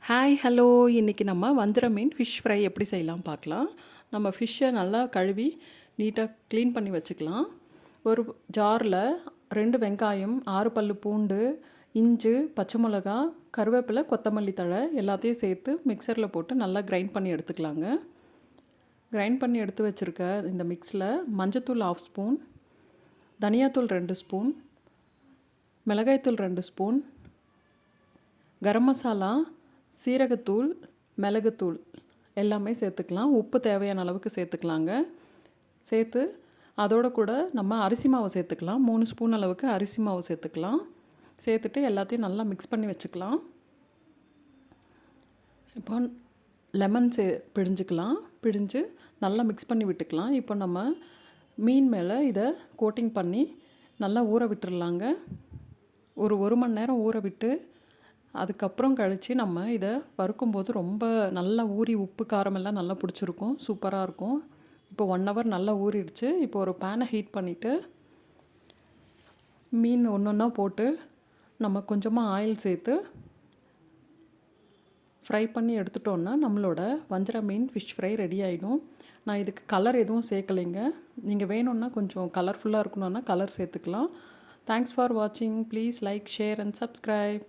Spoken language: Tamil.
ஹாய் ஹலோ இன்றைக்கி நம்ம வஞ்சர மீன் ஃபிஷ் ஃப்ரை எப்படி செய்யலாம் பார்க்கலாம். நம்ம ஃபிஷ்ஷை நல்லா கழுவி நீட்டாக க்ளீன் பண்ணி வச்சுக்கலாம். ஒரு ஜாரில் 2 வெங்காயம், 6 பல்லு பூண்டு, இஞ்சி, பச்சை மிளகா, கருவேப்பிலை, கொத்தமல்லி தழை எல்லாத்தையும் சேர்த்து மிக்சரில் போட்டு நல்லா கிரைண்ட் பண்ணி எடுத்துக்கலாங்க. கிரைண்ட் பண்ணி எடுத்து வச்சுருக்க இந்த மிக்ஸில் மஞ்சத்தூள் 1/2 ஸ்பூன், தனியாத்தூள் 2 ஸ்பூன், மிளகாய்த்தூள் 2 ஸ்பூன், கரம் மசாலா, சீரகத்தூள், மிளகுத்தூள் எல்லாமே சேர்த்துக்கலாம். உப்பு தேவையான அளவுக்கு சேர்த்துக்கலாங்க. சேர்த்து அதோட கூட நம்ம அரிசி மாவு சேர்த்துக்கலாம். 3 ஸ்பூன் அளவுக்கு அரிசி மாவு சேர்த்துக்கலாம். சேர்த்துட்டு எல்லாத்தையும் நல்லா மிக்ஸ் பண்ணி வச்சுக்கலாம். இப்போ லெமன் பிழிஞ்சுக்கலாம். பிழிஞ்சு நல்லா மிக்ஸ் பண்ணி விட்டுக்கலாம். இப்போ நம்ம மீன் மேலே இதை கோட்டிங் பண்ணி நல்லா ஊற விட்டுறலாங்க. ஒரு மணி நேரம் ஊற விட்டு அதுக்கப்புறம் கழித்து நம்ம இதை வறுக்கும்போது ரொம்ப நல்லா ஊறி உப்பு காரமெல்லாம் நல்லா பிடிச்சிருக்கும். சூப்பராக இருக்கும். இப்போ 1 ஹவர் நல்லா ஊறிடுச்சு. இப்போ ஒரு பேனை ஹீட் பண்ணிவிட்டு மீன் ஒன்று ஒன்றா போட்டு நம்ம கொஞ்சமாக ஆயில் சேர்த்து ஃப்ரை பண்ணி எடுத்துட்டோன்னா நம்மளோட வஞ்சர மீன் ஃபிஷ் ஃப்ரை ரெடி ஆகிடும். நான் இதுக்கு கலர் எதுவும் சேர்க்கலைங்க. நீங்கள் வேணும்னா கொஞ்சம் கலர்ஃபுல்லாக இருக்கணுன்னா கலர் சேர்த்துக்கலாம். தேங்க்ஸ் ஃபார் வாட்சிங். Please like, share and subscribe.